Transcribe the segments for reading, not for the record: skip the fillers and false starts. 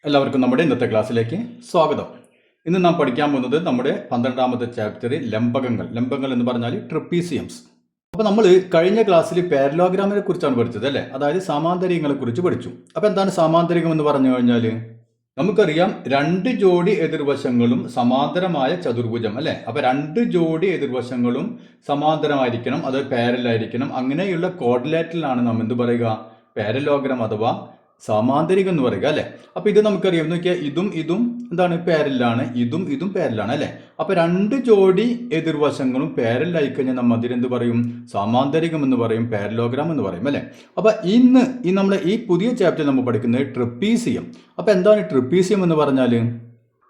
എല്ലാവർക്കും നമ്മുടെ ഇന്നത്തെ ക്ലാസ്സിലേക്ക് സ്വാഗതം. ഇന്ന് നാം പഠിക്കാൻ പോകുന്നത് നമ്മുടെ 12ാമത്തെ ചാപ്റ്ററിൽ ലംബകങ്ങൾ എന്ന് പറഞ്ഞാൽ ട്രപ്പീസിയംസ്. അപ്പോൾ നമ്മൾ കഴിഞ്ഞ ക്ലാസ്സിൽ പാരലോഗ്രാമിനെ കുറിച്ചാണ് പഠിച്ചത് അല്ലേ? അതായത് സമാന്തരികങ്ങളെ കുറിച്ച് പഠിച്ചു. അപ്പോൾ എന്താണ് സമാന്തരികം എന്ന് പറഞ്ഞു കഴിഞ്ഞാൽ നമുക്കറിയാം, രണ്ട് ജോഡി എതിർവശങ്ങളും സമാന്തരമായ ചതുർഭുജം അല്ലേ? അപ്പോൾ രണ്ട് ജോഡി എതിർവശങ്ങളും സമാന്തരമായിരിക്കണം, അത് പാരലായിരിക്കണം. അങ്ങനെയുള്ള കോർഡിലേറ്ററിലാണ് നാം എന്ത് പറയുക? പാരലോഗ്രാം അഥവാ സമാന്തരികം എന്ന് പറയുക അല്ലെ? അപ്പൊ ഇത് നമുക്കറിയാം, നോക്കിയാൽ ഇതും എന്താണ്? പാരലാണ്. ഇതും പാരലാണ് അല്ലെ? അപ്പൊ രണ്ട് ജോഡി എതിർവശങ്ങളും പാരലായി കഴിഞ്ഞാൽ നമ്മൾ അതിനെന്ത് പറയും? സമാന്തരികം എന്ന് പറയും, പാരലോഗ്രാം എന്ന് പറയും അല്ലെ? അപ്പൊ ഇന്ന് നമ്മുടെ ഈ പുതിയ ചാപ്റ്ററിൽ നമ്മൾ പഠിക്കുന്നത് ട്രപ്പീസിയം. അപ്പൊ എന്താണ് ട്രപ്പീസിയം എന്ന് പറഞ്ഞാല്?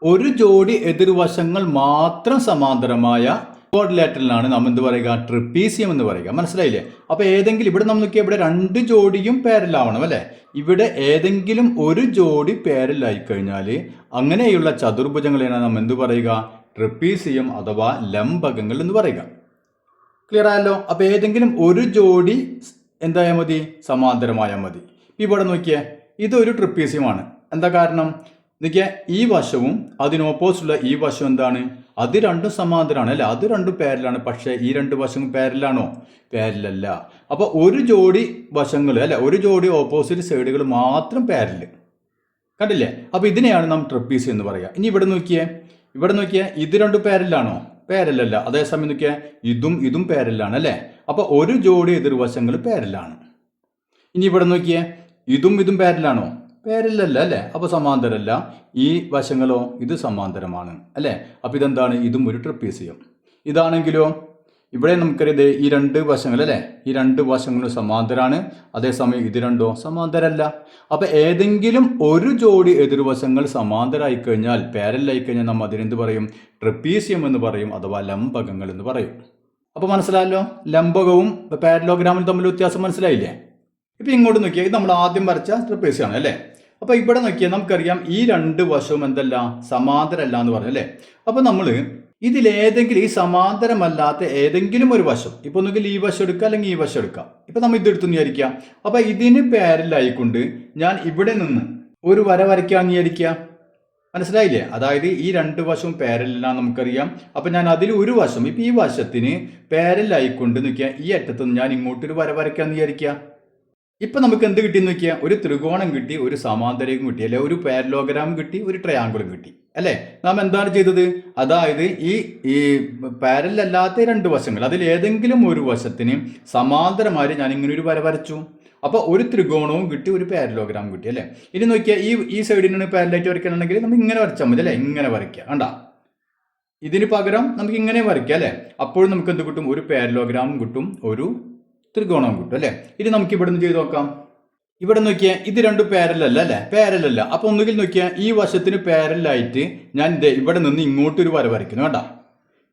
ഒരു ജോഡി എതിർവശങ്ങൾ മാത്രം സമാന്തരമായ കോർഡിലേറ്ററിലാണ് നാം എന്ത് പറയുക? ട്രപ്പീസിയം എന്ന് പറയുക. മനസ്സിലായില്ലേ? അപ്പൊ ഏതെങ്കിലും ഇവിടെ നമ്മൾ നോക്കിയാൽ ഇവിടെ രണ്ട് ജോഡിയും പാരലാവണം അല്ലെ? ഇവിടെ ഏതെങ്കിലും ഒരു ജോഡി പാരലായി കഴിഞ്ഞാൽ അങ്ങനെയുള്ള ചതുർഭുജങ്ങളെയാണ് നാം എന്ത് പറയുക? ട്രപ്പീസിയം അഥവാ ലംബകങ്ങൾ എന്ന് പറയുക. ക്ലിയർ ആയല്ലോ? അപ്പൊ ഏതെങ്കിലും ഒരു ജോഡി എന്തായാൽ മതി? സമാന്തരമായാൽ മതി. ഇവിടെ നോക്കിയേ, ഇതൊരു ട്രപ്പീസിയമാണ്. എന്താ കാരണം? നോക്കിയാൽ ഈ വശവും അതിനോപ്പോസിറ്റുള്ള ഈ വശം എന്താണ്? അത് രണ്ടും സമാന്തരമാണ് അല്ലെ? അത് രണ്ടും പാരലാണ്. പക്ഷേ ഈ രണ്ട് വശവും പാരലാണോ? പാരലല്ല. അപ്പൊ ഒരു ജോഡി വശങ്ങൾ അല്ലെ, ഒരു ജോഡി ഓപ്പോസിറ്റ് സൈഡുകൾ മാത്രം പാരല്. കണ്ടില്ലേ? അപ്പൊ ഇതിനെയാണ് നാം ട്രപ്പീസിയം എന്ന് പറയുക. ഇനി ഇവിടെ നോക്കിയേ, ഇത് രണ്ടും പാരലാണോ? പാരലല്ല. അതേസമയം നോക്കിയാൽ ഇതും പാരലാണ് അല്ലെ? അപ്പൊ ഒരു ജോഡി എതിർവശങ്ങൾ പാരലാണ്. ഇനി ഇവിടെ നോക്കിയേ, ഇതും പാരലാണോ? പാരലല്ല അല്ലെ? അപ്പൊ സമാന്തരല്ല. ഈ വശങ്ങളോ? ഇത് സമാന്തരമാണ് അല്ലെ? അപ്പൊ ഇതെന്താണ്? ഇതും ഒരു ട്രപ്പീസിയം. ഇതാണെങ്കിലോ ഇവിടെ നമുക്കറിയാം, ഈ രണ്ട് വശങ്ങൾ അല്ലെ? ഈ രണ്ട് വശങ്ങളും സമാന്തരാണ്. അതേസമയം ഇത് രണ്ടോ? സമാന്തരല്ല. അപ്പൊ ഏതെങ്കിലും ഒരു ജോഡി എതിർവശങ്ങൾ സമാന്തരമായി കഴിഞ്ഞാൽ, പാരലായി കഴിഞ്ഞാൽ നമ്മൾ അതിനെന്ത് പറയും? ട്രപ്പീസിയം എന്ന് പറയും, അഥവാ ലംബകങ്ങൾ എന്ന് പറയും. അപ്പൊ മനസ്സിലായല്ലോ? ലംബകവും പാരലോഗ്രാമും തമ്മിൽ വ്യത്യാസം മനസ്സിലായില്ലേ? ഇപ്പൊ ഇങ്ങോട്ട് നോക്കിയാൽ ഇത് നമ്മൾ ആദ്യം വരച്ച ട്രപ്പീസിയാണ് അല്ലെ? അപ്പൊ ഇവിടെ നോക്കിയാൽ നമുക്കറിയാം, ഈ രണ്ട് വശവും എന്തല്ല? സമാന്തരമല്ല എന്ന് പറഞ്ഞു അല്ലെ? അപ്പൊ നമ്മൾ ഇതിലേതെങ്കിലും, ഈ സമാന്തരമല്ലാത്ത ഏതെങ്കിലും ഒരു വശം, ഇപ്പൊ ഒന്നുകിൽ ഈ വശം എടുക്കുക അല്ലെങ്കിൽ ഈ വശം എടുക്കാം. ഇപ്പൊ നമ്മൾ ഇതെടുത്തു വിചാരിക്കുക. അപ്പൊ ഇതിന് പാരലായിക്കൊണ്ട് ഞാൻ ഇവിടെ നിന്ന് ഒരു വര വരയ്ക്കാന്ന് വിചാരിക്കുക. മനസ്സിലായില്ലേ? അതായത് ഈ രണ്ട് വശവും പാരലാണ് നമുക്കറിയാം. അപ്പൊ ഞാൻ അതിൽ ഒരു വശം, ഇപ്പൊ ഈ വശത്തിന് പാരലായിക്കൊണ്ട് നോക്കിയാൽ ഈ അറ്റത്തുനിന്ന് ഞാൻ ഇങ്ങോട്ടൊരു വര വരയ്ക്കാന്ന് വിചാരിക്കുക. ഇപ്പൊ നമുക്ക് എന്ത് കിട്ടിയെന്ന് നോക്കിയാൽ, ഒരു ത്രികോണം കിട്ടി, ഒരു സമാന്തരം കിട്ടി അല്ലെ? ഒരു പാരലോഗ്രാം കിട്ടി, ഒരു ട്രയാങ്കിളും കിട്ടി അല്ലെ? നാം എന്താണ് ചെയ്തത്? അതായത് ഈ പാരലല്ലാത്ത രണ്ട് വശങ്ങൾ, അതിൽ ഏതെങ്കിലും ഒരു വശത്തിന് സമാന്തരമായി ഞാൻ ഇങ്ങനെ ഒരു വര വരച്ചു. അപ്പൊ ഒരു ത്രികോണവും കിട്ടി, ഒരു പാരലോഗ്രാം കിട്ടി അല്ലെ? ഇനി നോക്കിയാൽ ഈ സൈഡിനാണ് പാരലായിട്ട് വരയ്ക്കണമെങ്കിൽ നമുക്ക് ഇങ്ങനെ വരച്ചാൽ മതി അല്ലെ? ഇങ്ങനെ വരയ്ക്കുക. കണ്ടാ? ഇതിന് പകരം നമുക്ക് ഇങ്ങനെ വരയ്ക്കാം അല്ലെ? അപ്പോഴും നമുക്ക് എന്ത് കിട്ടും? ഒരു പാരലോഗ്രാമും കിട്ടും, ഒരു ത്രികോണവും കിട്ടും അല്ലെ? ഇനി നമുക്ക് ഇവിടെ നിന്ന് ചെയ്ത് നോക്കാം. ഇവിടെ നോക്കിയാൽ ഇത് രണ്ടും പാരലല്ല അല്ലെ? പാരലല്ല. അപ്പൊ ഒന്നുകിൽ നോക്കിയാൽ ഈ വശത്തിന് പാരലായിട്ട് ഞാൻ ഇവിടെ നിന്ന് ഇങ്ങോട്ടൊരു വര വരയ്ക്കുന്നു. വേണ്ട,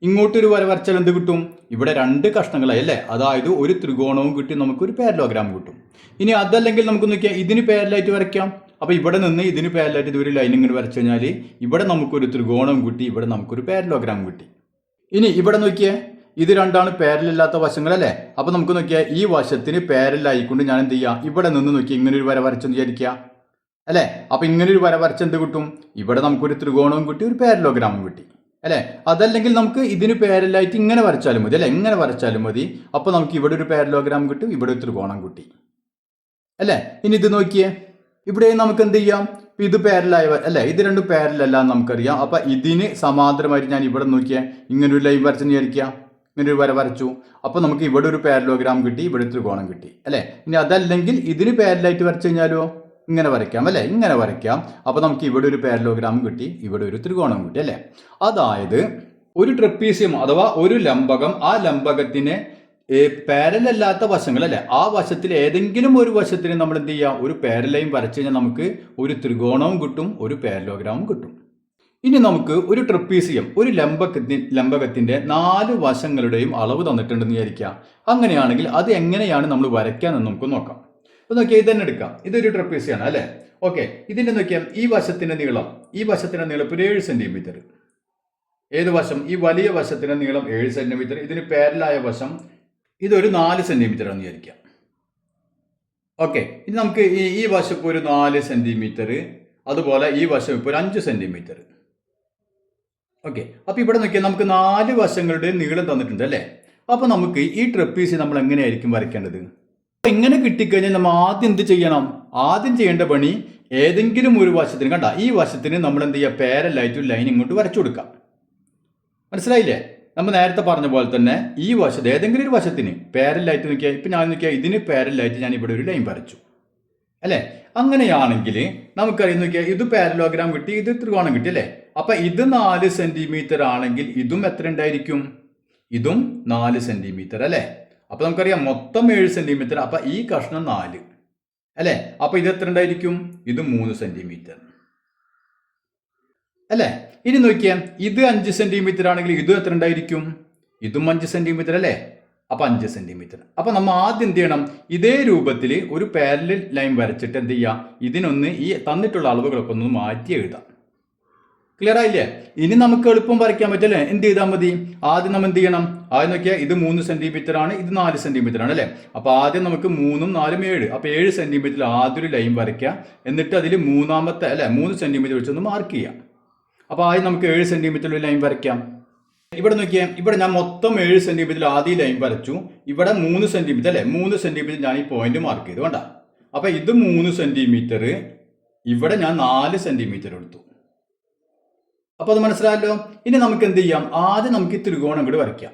ഇങ്ങോട്ടൊരു വര വരച്ചാൽ എന്ത് കിട്ടും? ഇവിടെ രണ്ട് കഷ്ണങ്ങളായി അല്ലെ? അതായത് ഒരു ത്രികോണവും കിട്ടി, നമുക്കൊരു പാരലോഗ്രാം കിട്ടും. ഇനി അതല്ലെങ്കിൽ നമുക്ക് നോക്കിയാൽ ഇതിന് പാരലായിട്ട് വരയ്ക്കാം. അപ്പൊ ഇവിടെ നിന്ന് ഇതിന് പാരലായിട്ട് ഇതൊരു ലൈൻ ഇങ്ങനെ വരച്ചു കഴിഞ്ഞാൽ ഇവിടെ നമുക്കൊരു ത്രികോണം കിട്ടി, ഇവിടെ നമുക്കൊരു പാരലോഗ്രാം കിട്ടി. ഇനി ഇവിടെ നോക്കിയേ, ഇത് രണ്ടാണ് പാരലില്ലാത്ത വശങ്ങൾ അല്ലെ? അപ്പൊ നമുക്ക് നോക്കിയാൽ ഈ വശത്തിന് പാരലായിക്കൊണ്ട് ഞാൻ എന്ത് ചെയ്യാം? ഇവിടെ നിന്ന് നോക്കി ഇങ്ങനെ ഒരു വര വരച്ചെന്ന് വിചാരിക്കുക അല്ലെ? അപ്പൊ ഇങ്ങനെ ഒരു വര വരച്ച് എന്ത് കിട്ടും? ഇവിടെ നമുക്കൊരു ത്രികോണവും കിട്ടി, ഒരു പാരലോഗ്രാമും കിട്ടി അല്ലെ? അതല്ലെങ്കിൽ നമുക്ക് ഇതിന് പാരലായിട്ട് ഇങ്ങനെ വരച്ചാലും മതി അല്ലെ? ഇങ്ങനെ വരച്ചാലും മതി. അപ്പൊ നമുക്ക് ഇവിടെ ഒരു പാരലോഗ്രാം കിട്ടും, ഇവിടെ ഒരു ത്രികോണം കിട്ടി അല്ലെ? ഇനി ഇത് നോക്കിയേ, ഇവിടെ നമുക്ക് എന്ത് ചെയ്യാം? ഇത് പാരലായ അല്ലെ? ഇത് രണ്ടും പാരലല്ല എന്ന് നമുക്കറിയാം. അപ്പൊ ഇതിന് സമാന്തരമായിട്ട് ഞാൻ ഇവിടെ നോക്കിയാൽ ഇങ്ങനെ ഒരു ലൈൻ വരച്ചെന്ന് വിചാരിക്കുക. ഇങ്ങനെ ഒരു വര വരച്ചു. അപ്പൊ നമുക്ക് ഇവിടെ ഒരു പാരലോഗ്രാം കിട്ടി, ഇവിടെ ത്രികോണം കിട്ടി അല്ലെ? ഇനി അതല്ലെങ്കിൽ ഇതിന് പാരലായിട്ട് വരച്ചു കഴിഞ്ഞാലോ ഇങ്ങനെ വരയ്ക്കാം അല്ലെ? ഇങ്ങനെ വരയ്ക്കാം. അപ്പൊ നമുക്ക് ഇവിടെ ഒരു പാരലോഗ്രാം കിട്ടി, ഇവിടെ ഒരു ത്രികോണം കിട്ടി അല്ലെ? അതായത് ഒരു ട്രപ്പീസിയം അഥവാ ഒരു ലംബകം, ആ ലംബകത്തിന് പാരലല്ലാത്ത വശങ്ങൾ അല്ലെ? ആ വശത്തിൽ ഏതെങ്കിലും ഒരു വശത്തിന് നമ്മൾ എന്ത് ചെയ്യാം? ഒരു പാരലൈൻ വരച്ചു കഴിഞ്ഞാൽ നമുക്ക് ഒരു ത്രികോണവും കിട്ടും, ഒരു പാരലോഗ്രാമും കിട്ടും. ഇനി നമുക്ക് ഒരു ട്രപ്പീസിയം, ഒരു ലംബകത്തിന്റെ 4 വശങ്ങളുടെയും അളവ് തന്നിട്ടുണ്ടെന്ന് വിചാരിക്കുക. അങ്ങനെയാണെങ്കിൽ അത് എങ്ങനെയാണ് നമ്മൾ വരയ്ക്കാമെന്ന് നമുക്ക് നോക്കാം. അപ്പൊ നോക്കിയാൽ ഇത് തന്നെ എടുക്കാം. ഇതൊരു ട്രപ്പീസിയാണ് അല്ലെ? ഓക്കെ, ഇതിന്റെ നോക്കിയാൽ ഈ വശത്തിന്റെ നീളം ഇപ്പോൾ 7 സെന്റിമീറ്റർ. ഏത് വശം? ഈ വലിയ വശത്തിന്റെ നീളം 7 സെന്റിമീറ്റർ. ഇതിന് പാരലായ വശം ഇതൊരു 4 സെന്റിമീറ്റർ ആണെന്ന് വിചാരിക്കാം. ഓക്കെ, ഇനി നമുക്ക് ഈ വശം ഒരു 4 സെന്റിമീറ്റർ, അതുപോലെ ഈ വശം ഇപ്പോൾ ഒരു 5 സെൻറ്റിമീറ്റർ. ഓക്കെ, അപ്പോൾ ഇവിടെ നോക്കിയാൽ നമുക്ക് 4 വശങ്ങളുടെ നീളം തന്നിട്ടുണ്ട് അല്ലേ. അപ്പോൾ നമുക്ക് ഈ ട്രപ്പീസ് നമ്മൾ എങ്ങനെയായിരിക്കും വരയ്ക്കേണ്ടത്? അപ്പോൾ ഇങ്ങനെ കിട്ടിക്കഴിഞ്ഞാൽ നമ്മൾ ആദ്യം എന്ത് ചെയ്യണം? ആദ്യം ചെയ്യേണ്ട പണി ഏതെങ്കിലും ഒരു വശത്തിന്, കണ്ട ഈ വശത്തിന് നമ്മൾ എന്ത് ചെയ്യുക, പാരലായിട്ട് ഒരു ലൈൻ ഇങ്ങോട്ട് വരച്ചു കൊടുക്കാം. മനസ്സിലായില്ലേ? നമ്മൾ നേരത്തെ പറഞ്ഞ പോലെ തന്നെ ഈ വശത്ത് ഏതെങ്കിലും ഒരു വശത്തിന് പാരലായിട്ട് നോക്കിയാൽ, ഇപ്പം ഞാൻ നോക്കിയാൽ ഇതിന് പാരലായിട്ട് ഞാൻ ഇവിടെ ഒരു ലൈൻ വരച്ചു അല്ലേ. അങ്ങനെയാണെങ്കിൽ നമുക്കറിയാം, നോക്കിയാൽ ഇത് പാരലോഗ്രാം കിട്ടി, ഇത് ത്രികോണം കിട്ടി അല്ലേ. അപ്പം ഇത് 4 സെൻറ്റിമീറ്റർ ആണെങ്കിൽ ഇതും എത്ര ഉണ്ടായിരിക്കും? ഇതും 4 സെൻറ്റിമീറ്റർ അല്ലേ. അപ്പം നമുക്കറിയാം മൊത്തം 7 സെൻറ്റിമീറ്റർ. അപ്പം ഈ കഷ്ണം 4 അല്ലേ. അപ്പം ഇത് എത്ര ഉണ്ടായിരിക്കും? ഇത് 3 സെൻറ്റിമീറ്റർ അല്ലേ. ഇനി നോക്കിയാൽ ഇത് 5 സെൻറ്റിമീറ്റർ ആണെങ്കിൽ ഇതും എത്ര ഉണ്ടായിരിക്കും? ഇതും 5 സെൻറ്റിമീറ്റർ അല്ലേ. അപ്പം 5 സെൻറ്റിമീറ്റർ. അപ്പം നമ്മൾ ആദ്യം എന്ത് ചെയ്യണം? ഇതേ രൂപത്തിൽ ഒരു പാരലൽ ലൈൻ വരച്ചിട്ട് എന്ത് ചെയ്യുക, ഇതിനൊന്ന് ഈ തന്നിട്ടുള്ള അളവുകളൊക്കെ ഒന്ന് മാറ്റി എഴുതാം. ക്ലിയർ ആയില്ലേ? ഇനി നമുക്ക് എളുപ്പം വരയ്ക്കാൻ പറ്റല്ലേ. എന്ത് ചെയ്താൽ മതി? ആദ്യം നമ്മൾ എന്ത് ചെയ്യണം? ആദ്യം നോക്കിയാൽ ഇത് 3 സെൻറ്റിമീറ്റർ ആണ്, ഇത് 4 സെൻറ്റിമീറ്റർ ആണ് അല്ലേ. അപ്പോൾ ആദ്യം നമുക്ക് 3ഉം 4ഉം 7. അപ്പോൾ 7 സെൻറ്റിമീറ്ററിൽ ആദ്യം ഒരു ലൈൻ വരയ്ക്കുക. എന്നിട്ട് അതിൽ മൂന്നാമത്തെ അല്ലേ 3 സെൻറ്റിമീറ്റർ വെച്ചൊന്ന് മാർക്ക് ചെയ്യാം. അപ്പോൾ ആദ്യം നമുക്ക് 7 സെൻറ്റിമീറ്ററിൽ ലൈൻ വരയ്ക്കാം. ഇവിടെ നോക്കിയാൽ ഇവിടെ ഞാൻ മൊത്തം 7 സെൻറ്റിമീറ്ററിൽ ആദ്യം ലൈൻ വരച്ചു. ഇവിടെ 3 സെൻറ്റിമീറ്റർ അല്ലേ, 3 സെൻറ്റിമീറ്റർ ഞാൻ ഈ പോയിന്റ് മാർക്ക് ചെയ്തു. വേണ്ട, അപ്പോൾ ഇത് 3 സെൻറ്റിമീറ്റർ, ഇവിടെ ഞാൻ 4 സെൻറ്റിമീറ്റർ എടുത്തു. അപ്പോൾ അത് മനസ്സിലായല്ലോ. ഇനി നമുക്ക് എന്ത് ചെയ്യാം? ആദ്യം നമുക്ക് ഈ ത്രികോണം കൂടി വരയ്ക്കാം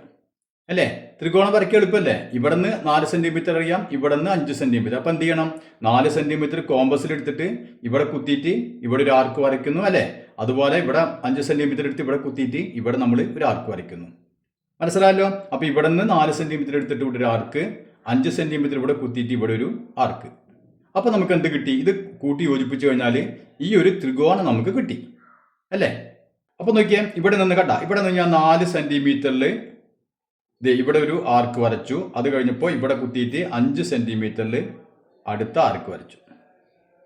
അല്ലേ. ത്രികോണം വരയ്ക്കാൻ എളുപ്പമല്ലേ. ഇവിടെ നിന്ന് 4 സെൻറ്റിമീറ്റർ അറിയാം, ഇവിടെ നിന്ന് 5 സെൻറ്റിമീറ്റർ. അപ്പോൾ എന്ത് ചെയ്യണം? 4 സെൻറ്റിമീറ്റർ കോമ്പസിൽ എടുത്തിട്ട് ഇവിടെ കുത്തിയിട്ട് ഇവിടെ ഒരു ആർക്ക് വരയ്ക്കുന്നു അല്ലേ. അതുപോലെ ഇവിടെ 5 സെൻറ്റിമീറ്റർ എടുത്ത് ഇവിടെ കുത്തിയിട്ട് ഇവിടെ നമ്മൾ ഒരു ആർക്ക് വരയ്ക്കുന്നു. മനസ്സിലായല്ലോ. അപ്പോൾ ഇവിടെ നിന്ന് 4 സെൻറ്റിമീറ്റർ എടുത്തിട്ട് ഇവിടെ ഒരു ആർക്ക്, 5 സെൻറ്റിമീറ്റർ ഇവിടെ കുത്തിയിട്ട് ഇവിടെ ഒരു ആർക്ക്. അപ്പോൾ നമുക്ക് എന്ത് കിട്ടി? ഇത് കൂട്ടി യോജിപ്പിച്ച് കഴിഞ്ഞാൽ ഈ ഒരു ത്രികോണം നമുക്ക് കിട്ടി അല്ലേ. അപ്പോൾ നോക്കിയാൽ ഇവിടെ നിന്ന് കണ്ട, ഇവിടെ നിന്ന് ഞാൻ 4 സെൻറ്റിമീറ്ററിൽ ഇവിടെ ഒരു ആർക്ക് വരച്ചു. അത് കഴിഞ്ഞപ്പോൾ ഇവിടെ കുത്തിയിട്ട് 5 സെൻറ്റിമീറ്ററിൽ അടുത്ത ആർക്ക് വരച്ചു.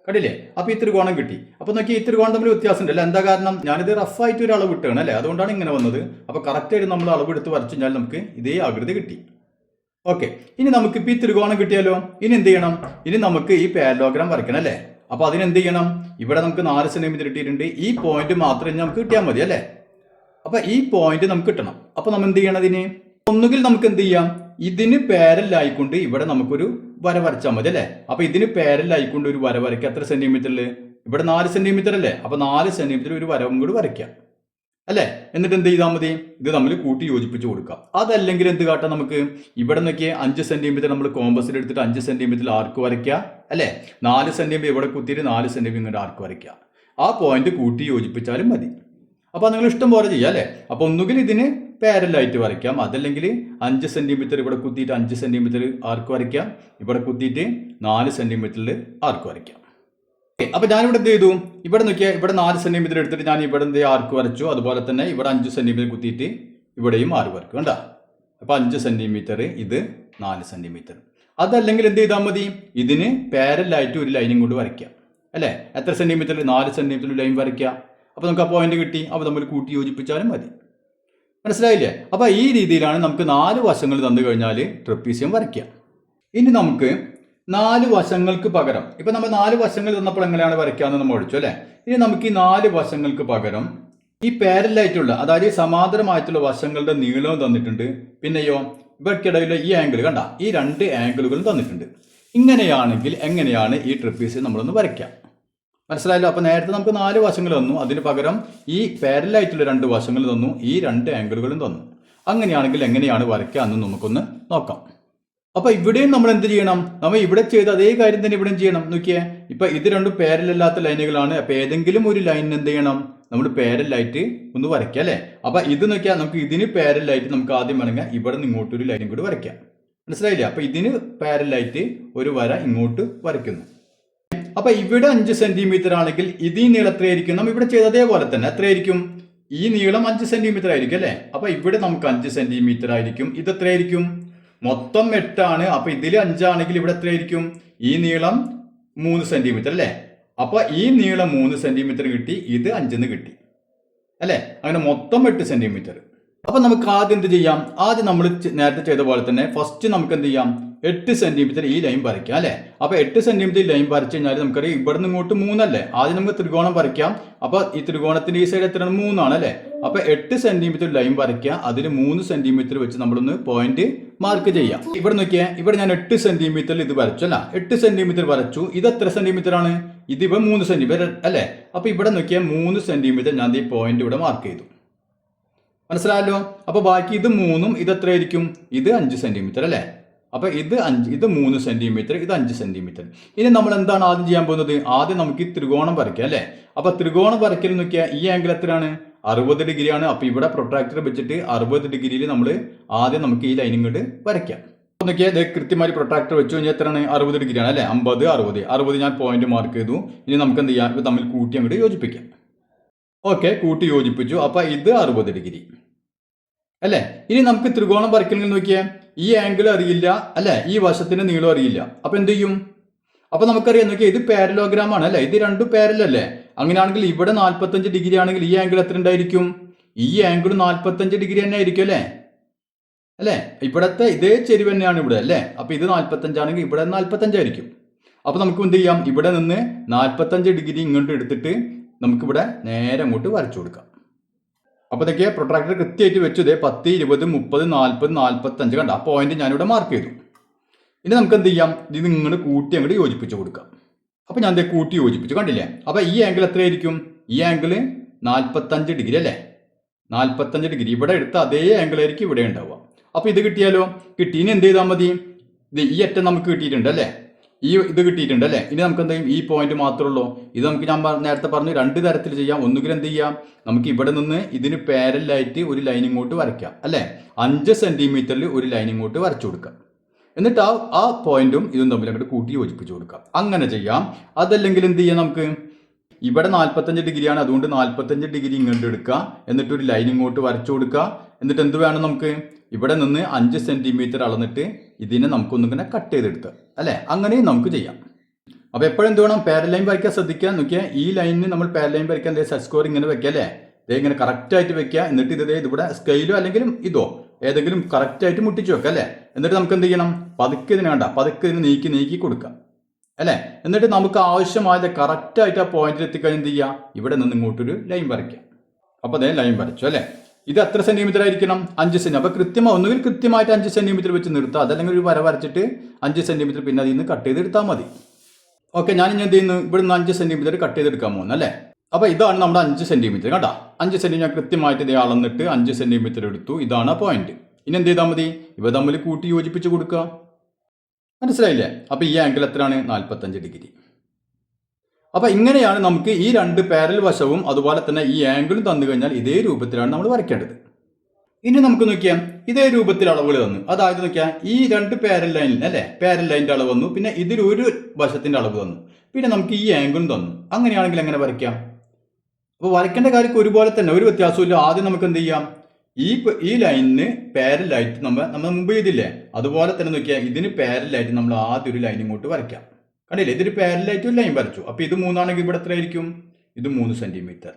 കണ്ടില്ലേ? അപ്പോൾ ഈ ത്രികോണം കിട്ടി. അപ്പോൾ നോക്കി ഈ ത്രികോണം തമ്മിൽ വ്യത്യാസമുണ്ട് അല്ലേ. എന്താ കാരണം? ഞാനിത് റഫായിട്ട് ഒരു അളവ് ഇട്ടാണ് അല്ലേ, അതുകൊണ്ടാണ് ഇങ്ങനെ വന്നത്. അപ്പോൾ കറക്റ്റായിട്ട് നമ്മൾ അളവ് എടുത്ത് വരച്ചു കഴിഞ്ഞാൽ നമുക്ക് ഇതേ ആകൃതി കിട്ടി. ഓക്കെ, ഇനി നമുക്ക് ഇപ്പോൾ ഈ ത്രികോണം കിട്ടിയാലോ. ഇനി എന്ത് ചെയ്യണം? ഇനി നമുക്ക് ഈ പാരലോഗ്രാം വരയ്ക്കണം അല്ലേ. അപ്പോൾ അതിനെന്ത് ചെയ്യണം? ഇവിടെ നമുക്ക് 4 സെൻറ്റിമീറ്റർ കിട്ടിയിട്ടുണ്ട്. ഈ പോയിന്റ് മാത്രം നമുക്ക് കിട്ടിയാൽ മതി അല്ലേ. അപ്പോൾ ഈ പോയിന്റ് നമുക്ക് കിട്ടണം. അപ്പോൾ നമ്മൾ എന്ത് ചെയ്യണം? അതിന് ഒന്നുകിൽ നമുക്ക് എന്ത് ചെയ്യാം? ഇതിന് പാരലായിക്കൊണ്ട് ഇവിടെ നമുക്കൊരു വര വരച്ചാൽ മതി അല്ലേ. അപ്പോൾ ഇതിന് പാരലായിക്കൊണ്ട് ഒരു വര വരയ്ക്കുക. എത്ര സെൻറ്റിമീറ്ററിൽ? ഇവിടെ 4 സെൻറ്റിമീറ്റർ അല്ലേ. അപ്പോൾ 4 സെൻറ്റിമീറ്റർ ഒരു വരവും കൂടി വരയ്ക്കാം അല്ലേ. എന്നിട്ട് എന്ത് ചെയ്താൽ മതി? ഇത് നമ്മൾ കൂട്ടി യോജിപ്പിച്ച് കൊടുക്കാം. അതല്ലെങ്കിൽ എന്ത് കാട്ടാം? നമുക്ക് ഇവിടെ നോക്കിയാൽ 5 സെൻറ്റിമീറ്റർ നമ്മൾ കോമ്പസിൽ എടുത്തിട്ട് 5 സെൻറ്റിമീറ്ററിൽ ആർക്ക് വരയ്ക്കുക അല്ലേ. 4 സെൻറ്റിമീറ്റർ ഇവിടെ കുത്തിയിട്ട് 4 സെൻറ്റിമീറ്റർ ഇങ്ങോട്ട് ആർക്ക് വരയ്ക്കുക. ആ പോയിന്റ് കൂട്ടി യോജിപ്പിച്ചാലും മതി. അപ്പോൾ നിങ്ങൾ ഇഷ്ടം പോലെ ചെയ്യാം അല്ലേ. അപ്പോൾ ഒന്നുകിൽ ഇതിന് പാരലായിട്ട് വരയ്ക്കാം, അതല്ലെങ്കിൽ 5 സെൻറ്റിമീറ്റർ ഇവിടെ കുത്തിയിട്ട് 5 സെൻറ്റിമീറ്റർ ആർക്ക് വരയ്ക്കാം, ഇവിടെ കുത്തിയിട്ട് 4 സെൻറ്റിമീറ്ററിൽ ആർക്ക് വരയ്ക്കാം. അപ്പോൾ ഞാനിവിടെ എന്ത് ചെയ്തു? ഇവിടെ നോക്കിയാൽ ഇവിടെ 4 സെൻറ്റിമീറ്റർ എടുത്തിട്ട് ഞാൻ ഇവിടെ എന്ത് ആർക്ക് വരച്ചു. അതുപോലെ തന്നെ ഇവിടെ 5 സെൻറ്റിമീറ്റർ കുത്തിയിട്ട് ഇവിടെയും ആർക്ക് വരയ്ക്കും. കണ്ടാ? അപ്പോൾ 5 സെൻറ്റിമീറ്റർ, ഇത് 4 സെൻറ്റിമീറ്റർ. അതല്ലെങ്കിൽ എന്ത് ചെയ്താൽ മതി? ഇതിന് പാരലായിട്ട് ഒരു ലൈനും കൊണ്ട് വരയ്ക്കാം അല്ലേ. എത്ര സെൻറ്റിമീറ്ററിൽ? 4 സെൻറ്റിമീറ്ററിൽ ലൈൻ വരയ്ക്കാം. അപ്പോൾ നമുക്ക് ആ പോയിന്റ് കിട്ടി. അപ്പോൾ നമ്മൾ കൂട്ടി യോജിപ്പിച്ചാലും മതി. മനസ്സിലായില്ലേ? അപ്പോൾ ഈ രീതിയിലാണ് നമുക്ക് 4 വശങ്ങൾ തന്നു കഴിഞ്ഞാൽ ട്രപ്പീസിയം വരയ്ക്കുക. ഇനി നമുക്ക് 4 വശങ്ങൾക്ക് പകരം, ഇപ്പം നമ്മൾ 4 വശങ്ങൾ തന്നപ്പോൾ എങ്ങനെയാണ് വരയ്ക്കാമെന്ന് നമ്മൾ പഠിച്ചു അല്ലേ. ഇനി നമുക്ക് ഈ 4 വശങ്ങൾക്ക് പകരം ഈ പാരലായിട്ടുള്ള, അതായത് സമാന്തരമായിട്ടുള്ള വശങ്ങളുടെ നീളവും തന്നിട്ടുണ്ട്. പിന്നെയോ ഇവയ്ക്കിടയിലെ ഈ ആംഗിൾ കണ്ട, ഈ 2 ആംഗിളുകളും തന്നിട്ടുണ്ട്. ഇങ്ങനെയാണെങ്കിൽ എങ്ങനെയാണ് ഈ ട്രപ്പീസിയം നമ്മളൊന്ന് വരയ്ക്കാം? മനസ്സിലായല്ലോ. അപ്പോൾ നേരത്തെ നമുക്ക് 4 വശങ്ങൾ തന്നു, അതിന് പകരം ഈ പാരലായിട്ടുള്ള 2 വശങ്ങൾ തന്നു, ഈ 2 ആംഗിളുകളും തന്നു. അങ്ങനെയാണെങ്കിൽ എങ്ങനെയാണ് വരയ്ക്കുക എന്ന് നമുക്കൊന്ന് നോക്കാം. അപ്പോൾ ഇവിടെയും നമ്മൾ എന്ത് ചെയ്യണം? നമ്മൾ ഇവിടെ ചെയ്ത അതേ കാര്യം തന്നെ ഇവിടെയും ചെയ്യണം. നോക്കിയേ, ഇപ്പം ഇത് 2 പാരലല്ലാത്ത ലൈനുകളാണ്. അപ്പോൾ ഏതെങ്കിലും ഒരു ലൈൻ എന്ത് ചെയ്യണം? നമ്മൾ പാരലായിട്ട് ഒന്ന് വരയ്ക്കുക അല്ലേ. അപ്പോൾ ഇത് നോക്കിയാൽ നമുക്ക് ഇതിന് പാരലായിട്ട് നമുക്ക് ആദ്യം വേണമെങ്കിൽ ഇവിടെ നിന്ന് ഇങ്ങോട്ടൊരു ലൈനും കൂടി വരയ്ക്കാം. മനസ്സിലായില്ലേ? അപ്പോൾ ഇതിന് പാരലായിട്ട് ഒരു വര ഇങ്ങോട്ട് വരയ്ക്കുന്നു. അപ്പോൾ ഇവിടെ 5 സെൻറ്റിമീറ്റർ ആണെങ്കിൽ ഇത് ഈ നീളം എത്രയായിരിക്കും? നമ്മൾ ഇവിടെ ചെയ്ത അതേപോലെ തന്നെ എത്രയായിരിക്കും? ഈ നീളം 5 സെൻറ്റിമീറ്റർ ആയിരിക്കും അല്ലേ. അപ്പോൾ ഇവിടെ നമുക്ക് 5 സെൻറ്റിമീറ്റർ ആയിരിക്കും. ഇത് എത്രയായിരിക്കും? മൊത്തം 8 ആണ്. അപ്പോൾ ഇതിൽ 5 ആണെങ്കിൽ ഇവിടെ എത്രയായിരിക്കും? ഈ നീളം 3 സെൻറ്റിമീറ്റർ അല്ലേ. അപ്പോൾ ഈ നീളം 3 സെൻറ്റിമീറ്റർ കിട്ടി, ഇത് 5 കിട്ടി അല്ലേ. അങ്ങനെ മൊത്തം 8 സെൻറ്റിമീറ്റർ. അപ്പോൾ നമുക്ക് ആദ്യം എന്ത് ചെയ്യാം? ആദ്യം നമ്മൾ നേരത്തെ ചെയ്ത പോലെ തന്നെ ഫസ്റ്റ് നമുക്ക് എന്ത് ചെയ്യാം? 8 സെന്റിമീറ്റർ ഈ ലൈൻ വരയ്ക്കാം അല്ലേ. അപ്പോൾ 8 സെന്റിമീറ്റർ ലൈൻ വരച്ചു കഴിഞ്ഞാൽ നമുക്കറിയാം ഇവിടെ നിന്ന് ഇങ്ങോട്ട് 3 അല്ലേ. ആദ്യം നമുക്ക് ത്രികോണം വരയ്ക്കാം. അപ്പോൾ ഈ ത്രികോണത്തിന്റെ ഈ സൈഡ് എത്രയാണ്? 3 ആണ് അല്ലേ. അപ്പോൾ 8 സെന്റിമീറ്റർ ലൈൻ വരയ്ക്കുക. അതിന് 3 സെന്റിമീറ്റർ വെച്ച് നമ്മളൊന്ന് പോയിന്റ് മാർക്ക് ചെയ്യാം. ഇവിടെ നോക്കിയാൽ ഇവിടെ ഞാൻ 8 സെന്റിമീറ്ററിൽ ഇത് വരച്ചു അല്ല. 8 സെന്റിമീറ്റർ വരച്ചു. ഇത് എത്ര സെന്റിമീറ്റർ ആണ്? ഇതിപ്പോൾ 3 സെന്റിമീറ്റർ അല്ലേ. അപ്പോൾ ഇവിടെ നോക്കിയാൽ 3 സെന്റിമീറ്റർ ഞാൻ ഈ പോയിന്റ് ഇവിടെ മാർക്ക് ചെയ്തു. മനസ്സിലായല്ലോ. അപ്പോൾ ബാക്കി ഇത് 3ഉം ഇത് എത്രയായിരിക്കും? ഇത് 5 സെന്റിമീറ്റർ അല്ലേ. അപ്പോൾ ഇത് 3 സെന്റിമീറ്റർ, ഇത് 5 സെന്റിമീറ്റർ. ഇനി നമ്മൾ എന്താണ് ആദ്യം ചെയ്യാൻ പോകുന്നത്? ആദ്യം നമുക്ക് ഈ ത്രികോണം വരയ്ക്കാം അല്ലേ. അപ്പോൾ ത്രികോണം വരയ്ക്കൽ നോക്കിയാൽ ഈ ആംഗിൾ എത്രയാണ്? 60 ഡിഗ്രിയാണ്. അപ്പോൾ ഇവിടെ പ്രൊട്രാക്ടർ വെച്ചിട്ട് 60 ഡിഗ്രിയിൽ നമ്മൾ ആദ്യം നമുക്ക് ഈ ലൈൻ ഇങ്ങോട്ട് വരയ്ക്കാം. അപ്പോൾ നോക്കിയാൽ കൃത്യമായി പ്രൊട്രാക്ടർ വെച്ച് കഴിഞ്ഞാൽ എത്രയാണ്? 60 ഡിഗ്രിയാണ് അല്ലേ. 50, 60 ഞാൻ പോയിന്റ് മാർക്ക് ചെയ്തു. ഇനി നമുക്ക് എന്ത് ചെയ്യാം? ഇത് തമ്മിൽ കൂട്ടി അങ്ങോട്ട് യോജിപ്പിക്കാം. ഓക്കെ, കൂട്ടി യോജിപ്പിച്ചു. അപ്പോൾ ഇത് 60 ഡിഗ്രി അല്ലേ. ഇനി നമുക്ക് ത്രികോണം വരയ്ക്കണമെങ്കിൽ നോക്കിയാൽ ഈ ആംഗിൾ അറിയില്ല അല്ലേ, ഈ വശത്തിന്റെ നീളം അറിയില്ല. അപ്പോൾ എന്ത് ചെയ്യും? അപ്പോൾ നമുക്കറിയാം നോക്കിയാൽ ഇത് പാരലോഗ്രാം ആണ് അല്ലേ. ഇത് രണ്ടും പാരലല്ലേ. അങ്ങനെയാണെങ്കിൽ ഇവിടെ 45 ഡിഗ്രി ആണെങ്കിൽ ഈ ആംഗിൾ എത്ര ഉണ്ടായിരിക്കും? ഈ ആംഗിൾ 45 ഡിഗ്രി തന്നെ ആയിരിക്കും അല്ലേ. അല്ലേ, ഇവിടത്തെ ഇതേ ചെരിവ് തന്നെയാണ് ഇവിടെ അല്ലേ. അപ്പോൾ ഇത് 45 ആണെങ്കിൽ ഇവിടെ 45 ആയിരിക്കും. അപ്പോൾ നമുക്ക് എന്ത് ചെയ്യാം? ഇവിടെ നിന്ന് 45 ഡിഗ്രി ഇങ്ങോട്ട് എടുത്തിട്ട് നമുക്കിവിടെ നേരെ അങ്ങോട്ട് വരച്ചു കൊടുക്കാം. അപ്പോൾ ഇതൊക്കെ പ്രൊട്രാക്ടർ കൃത്യമായിട്ട് വെച്ചു. ഇതേ 10, 20, 30, 40, 45 കണ്ട ആ പോയിന്റ് ഞാനിവിടെ മാർക്ക് ചെയ്തു. ഇനി നമുക്ക് എന്ത് ചെയ്യാം? ഇത് ഇങ്ങോട്ട് കൂട്ടി അങ്ങോട്ട് യോജിപ്പിച്ച് കൊടുക്കാം. അപ്പോൾ ഞാൻ ഇതേ കൂട്ടി യോജിപ്പിച്ചു കണ്ടില്ലേ. അപ്പോൾ ഈ ആംഗിൾ എത്രയായിരിക്കും? ഈ ആംഗിൾ 45 ഡിഗ്രി അല്ലേ. 45 ഡിഗ്രി ഇവിടെ എടുത്ത അതേ ആംഗിൾ ആയിരിക്കും ഇവിടെ ഉണ്ടാവുക. അപ്പോൾ ഇത് കിട്ടിയാലോ? കിട്ടി. ഇനി എന്ത് ചെയ്താൽ മതി? ഇത് ഈ അറ്റം നമുക്ക് കിട്ടിയിട്ടുണ്ട് അല്ലേ. ഇത് കിട്ടിയിട്ടുണ്ട് അല്ലേ. ഇനി നമുക്ക് എന്തെങ്കിലും ഈ പോയിന്റ് മാത്രമേ ഉള്ളൂ. ഇത് നമുക്ക് ഞാൻ നേരത്തെ പറഞ്ഞു 2 തരത്തിൽ ചെയ്യാം. ഒന്നുകിൽ എന്ത് ചെയ്യാം? നമുക്ക് ഇവിടെ നിന്ന് ഇതിന് പാരലായിട്ട് ഒരു ലൈൻ ഇങ്ങോട്ട് വരയ്ക്കാം അല്ലേ. 5 സെന്റിമീറ്ററിൽ ഒരു ലൈൻ ഇങ്ങോട്ട് വരച്ചു കൊടുക്കാം. എന്നിട്ട് ആ പോയിന്റും ഇതും തമ്മിൽ അങ്ങോട്ട് കൂട്ടി യോജിപ്പിച്ച് കൊടുക്കാം. അങ്ങനെ ചെയ്യാം. അതല്ലെങ്കിൽ എന്ത് ചെയ്യാം? നമുക്ക് ഇവിടെ 45 ഡിഗ്രിയാണ്, അതുകൊണ്ട് 45 ഡിഗ്രി ഇങ്ങോട്ട് എടുക്കുക. എന്നിട്ട് ഒരു ലൈൻ ഇങ്ങോട്ട് വരച്ചു കൊടുക്കുക. എന്നിട്ട് എന്ത് വേണം? നമുക്ക് ഇവിടെ നിന്ന് 5 സെന്റിമീറ്റർ അളന്നിട്ട് ഇതിനെ നമുക്കൊന്നിങ്ങനെ കട്ട് ചെയ്തെടുക്കുക അല്ലേ. അങ്ങനെയും നമുക്ക് ചെയ്യാം. അപ്പോൾ എപ്പോഴും എന്ത് വേണം? പാരലൈൻ വരയ്ക്കാൻ ശ്രദ്ധിക്കുക. നോക്കിയാൽ ഈ ലൈനിന് നമ്മൾ പാരലൈൻ വരയ്ക്കാൻ സെറ്റ് സ്കോർ ഇങ്ങനെ വെക്കുക അല്ലേ. ഇതേ ഇങ്ങനെ കറക്റ്റായിട്ട് വെക്കുക. എന്നിട്ട് ഇതിവിടെ സ്കെയിലോ അല്ലെങ്കിൽ ഇതോ ഏതെങ്കിലും കറക്റ്റായിട്ട് മുട്ടിച്ച് വെക്കുക അല്ലേ. എന്നിട്ട് നമുക്ക് എന്ത് ചെയ്യണം? പതുക്കെ ഇതിന് വേണ്ട, പതുക്കെ ഇതിന് നീക്കി കൊടുക്കുക അല്ലേ. എന്നിട്ട് നമുക്ക് ആവശ്യമായ കറക്റ്റായിട്ട് ആ പോയിന്റിൽ എത്തിക്കഴിഞ്ഞ് എന്ത് ചെയ്യുക? ഇവിടെ നിന്ന് ഇങ്ങോട്ടൊരു ലൈൻ വരയ്ക്കുക. അപ്പോൾ അതേ ലൈൻ വരച്ചു അല്ലേ. ഇത് എത്ര സെന്റിമീറ്റർ ആയിരിക്കണം? 5 സെന്റിമീറ്റർ. അപ്പോൾ കൃത്യമായി ഒന്നുകിൽ കൃത്യമായിട്ട് 5 സെന്റിമീറ്റർ വെച്ച് നിർത്തുക, അതല്ലെങ്കിൽ ഒരു വര വരച്ചിട്ട് 5 സെന്റിമീറ്റർ പിന്നെ അതിൽ നിന്ന് കട്ട് ചെയ്തെടുത്താൽ മതി. ഓക്കെ, ഞാൻ ഇനി എന്ത് ചെയ്യുന്നു? ഇവിടെ നിന്ന് 5 സെന്റിമീറ്റർ കട്ട് ചെയ്തെടുക്കാൻ പോകുന്നു അല്ലേ. അപ്പോൾ ഇതാണ് നമ്മുടെ 5 സെന്റിമീറ്റർ കേട്ടോ. 5 സെന്റിമീറ്റർ ഞാൻ കൃത്യമായിട്ട് ഇതേ അളന്നിട്ട് 5 സെന്റിമീറ്റർ എടുത്തു. ഇതാണ് ആ പോയിന്റ്. ഇനി എന്ത് ചെയ്താൽ മതി? ഇവ തമ്മിൽ കൂട്ടി യോജിപ്പിച്ച് കൊടുക്കുക. മനസ്സിലായില്ലേ? അപ്പോൾ ഈ ആംഗിൾ എത്രയാണ്? 45 ഡിഗ്രി. അപ്പോൾ ഇങ്ങനെയാണ് നമുക്ക് ഈ 2 പാരൽ വശവും അതുപോലെ തന്നെ ഈ ആംഗിളും തന്നു കഴിഞ്ഞാൽ ഇതേ രൂപത്തിലാണ് നമ്മൾ വരയ്ക്കേണ്ടത്. ഇനി നമുക്ക് നോക്കിയാൽ ഇതേ രൂപത്തിൽ അളവുകൾ തന്നു. അതായത് നോക്കിയാൽ ഈ 2 പാരൽ ലൈനിൽ അല്ലേ, പാരൽ ലൈനിൻ്റെ അളവ് വന്നു. പിന്നെ ഇതിലൊരു വശത്തിൻ്റെ അളവ് തന്നു. പിന്നെ നമുക്ക് ഈ ആംഗിളും തന്നു. അങ്ങനെയാണെങ്കിൽ എങ്ങനെ വരയ്ക്കാം? അപ്പോൾ വരയ്ക്കേണ്ട കാര്യം ഒരുപോലെ തന്നെ, ഒരു വ്യത്യാസമില്ല. ആദ്യം നമുക്ക് എന്ത് ചെയ്യാം? ഈ ലൈനിന് പാരലായിട്ട് നമ്മൾ മുമ്പ് ചെയ്തില്ലേ, അതുപോലെ തന്നെ നോക്കിയാൽ ഇതിന് പാരലായിട്ട് നമ്മൾ ആദ്യം ഒരു ലൈൻ ഇങ്ങോട്ട് വരയ്ക്കാം. കണ്ടില്ലേ, ഇതൊരു പാരലായിട്ട് ഒരു ലൈൻ വരച്ചു. അപ്പോൾ ഇത് 3 ആണെങ്കിൽ ഇവിടെ എത്രയായിരിക്കും? ഇത് 3 സെന്റിമീറ്റർ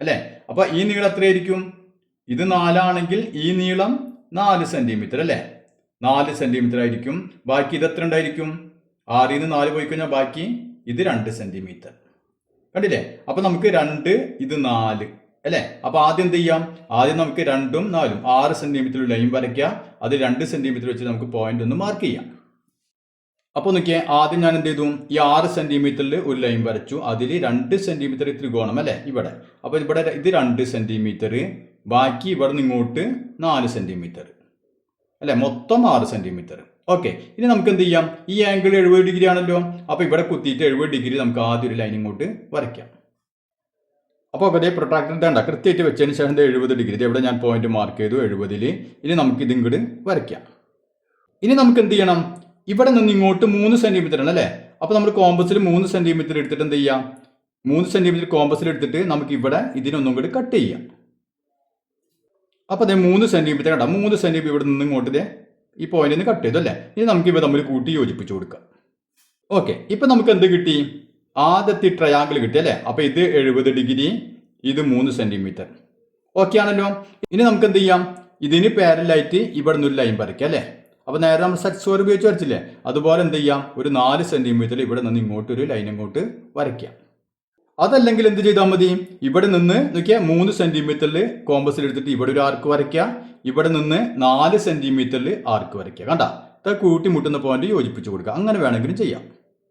അല്ലേ. അപ്പോൾ ഈ നീളം എത്രയായിരിക്കും? ഇത് 4 ആണെങ്കിൽ ഈ നീളം 4 സെന്റിമീറ്റർ അല്ലേ. 4 സെന്റിമീറ്റർ ആയിരിക്കും. ബാക്കി ഇത് എത്ര ഉണ്ടായിരിക്കും? 6ൽ നിന്ന് 4 പോയി കഴിഞ്ഞാൽ ബാക്കി ഇത് 2 സെന്റിമീറ്റർ. കണ്ടില്ലേ? അപ്പോൾ നമുക്ക് 2, ഇത് 4 അല്ലേ. അപ്പോൾ ആദ്യം എന്ത് ചെയ്യാം? ആദ്യം നമുക്ക് 2ഉം 4ഉം 6 സെന്റിമീറ്റർ ലൈൻ വരയ്ക്കുക. അത് 2 സെന്റിമീറ്റർ വെച്ച് നമുക്ക് പോയിന്റ് ഒന്ന് മാർക്ക് ചെയ്യാം. അപ്പോൾ നോക്കിയാൽ ആദ്യം ഞാൻ എന്ത് ചെയ്തു? ഈ 6 സെന്റിമീറ്ററിൽ ഒരു ലൈൻ വരച്ചു. അതിൽ 2 സെന്റിമീറ്റർ ത്രികോണം അല്ലേ ഇവിടെ. അപ്പോൾ ഇവിടെ ഇത് 2 സെന്റിമീറ്റർ, ബാക്കി ഇവിടെ നിന്ന് ഇങ്ങോട്ട് 4 സെന്റിമീറ്റർ അല്ലേ. മൊത്തം 6 സെന്റിമീറ്റർ. ഓക്കെ, ഇനി നമുക്ക് എന്ത് ചെയ്യാം? ഈ ആംഗിൾ 70 ഡിഗ്രി ആണല്ലോ. അപ്പോൾ ഇവിടെ കുത്തിയിട്ട് 70 ഡിഗ്രി നമുക്ക് ആദ്യം ഒരു ലൈൻ ഇങ്ങോട്ട് വരയ്ക്കാം. അപ്പോൾ അതേ പ്രൊട്രാക്ടർ വേണ്ട കൃത്യമായിട്ട് വെച്ചതിന് ശേഷം 70 ഡിഗ്രി ഇവിടെ ഞാൻ പോയിന്റ് മാർക്ക് ചെയ്തു 70ൽ. ഇനി നമുക്ക് ഇത് ഇങ്ങോട്ട് വരയ്ക്കാം. ഇനി നമുക്ക് എന്ത് ചെയ്യണം? ഇവിടെ നിന്ന് ഇങ്ങോട്ട് 3 സെന്റിമീറ്റർ ആണ് അല്ലേ. അപ്പോൾ നമ്മൾ കോമ്പസിൽ 3 സെന്റിമീറ്റർ എടുത്തിട്ട് എന്ത് ചെയ്യാം? 3 സെന്റിമീറ്റർ കോമ്പസിൽ എടുത്തിട്ട് നമുക്ക് ഇവിടെ ഇതിനൊന്നും കൂടി കട്ട് ചെയ്യാം. അപ്പോൾ അതേ 3 സെന്റിമീറ്റർ കണ്ട 3 സെന്റിമീറ്റർ ഇവിടെ നിന്ന് ഇങ്ങോട്ട് ഈ പോയിന്റിൽ നിന്ന് കട്ട് ചെയ്തു അല്ലേ. ഇനി നമുക്ക് ഇവ തമ്മിൽ കൂട്ടി യോജിപ്പിച്ച് കൊടുക്കാം. ഓക്കെ, ഇപ്പം നമുക്ക് എന്ത് കിട്ടി? ആദ്യത്തെ ട്രയാങ്കിൾ കിട്ടി അല്ലേ. അപ്പോൾ ഇത് 70 ഡിഗ്രി, ഇത് 3 സെന്റിമീറ്റർ. ഓക്കെ ആണല്ലോ. ഇനി നമുക്ക് എന്ത് ചെയ്യാം? ഇതിന് പാരലായിട്ട് ഇവിടെ നിന്ന് ഒരു ലൈൻ വരയ്ക്കാം അല്ലേ. അപ്പോൾ നേരെ നമ്മൾ സെറ്റ് സ്ക്വയർ ഉപയോഗിച്ച് വരച്ചില്ലേ, അതുപോലെ എന്ത് ചെയ്യാം, ഒരു 4 സെൻറ്റിമീറ്റർ ഇവിടെ നിന്ന് ഇങ്ങോട്ട് ഒരു ലൈൻ ഇങ്ങോട്ട് വരയ്ക്കാം. അതല്ലെങ്കിൽ എന്ത് ചെയ്താൽ മതി, ഇവിടെ നിന്ന് നോക്കിയാൽ 3 സെൻറ്റിമീറ്ററിൽ കോമ്പസിൽ എടുത്തിട്ട് ഇവിടെ ഒരു ആർക്ക് വരയ്ക്കുക, ഇവിടെ നിന്ന് 4 സെൻറ്റിമീറ്ററിൽ ആർക്ക് വരയ്ക്കുക. കണ്ട, കൂട്ടി മുട്ടുന്ന പോയിന്റ് യോജിപ്പിച്ച് കൊടുക്കുക. അങ്ങനെ വേണമെങ്കിലും ചെയ്യാം.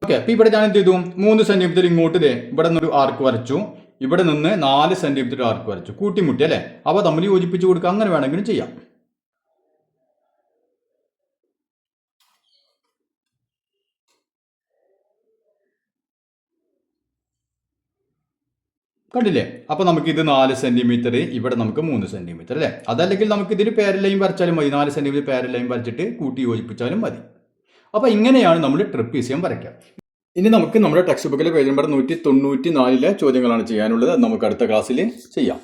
ഓക്കെ, അപ്പോൾ ഇവിടെ ഞാൻ എന്ത് ചെയ്തു, 3 സെൻറ്റിമീറ്റർ ഇങ്ങോട്ട് ഇവിടെ നിന്ന് ഒരു ആർക്ക് വരച്ചു, ഇവിടെ നിന്ന് 4 സെൻറ്റിമീറ്റർ ആർക്ക് വരച്ചു, കൂട്ടിമുട്ടി അല്ലേ, അവ തമ്മിൽ യോജിപ്പിച്ച് കൊടുക്കുക. അങ്ങനെ വേണമെങ്കിലും ചെയ്യാം. കണ്ടില്ലേ, അപ്പോൾ നമുക്ക് ഇത് 4 സെൻറ്റിമീറ്റർ, ഇവിടെ നമുക്ക് 3 സെൻറ്റിമീറ്റർ അല്ലേ. അതല്ലെങ്കിൽ നമുക്ക് ഇതിന് പാരലൈൻ വരച്ചാലും മതി, 4 സെൻറ്റിമീറ്റർ പാരലൈൻ വരച്ചിട്ട് കൂട്ടി യോജിപ്പിച്ചാലും മതി. അപ്പോൾ ഇങ്ങനെയാണ് നമ്മൾ ട്രപ്പീസിയം വരയ്ക്കുക. ഇനി നമുക്ക് നമ്മുടെ ടെക്സ്റ്റ് ബുക്കിലെ പേജ് നമ്പർ 194 ചോദ്യങ്ങളാണ് ചെയ്യാനുള്ളത്. നമുക്ക് അടുത്ത ക്ലാസ്സിൽ ചെയ്യാം.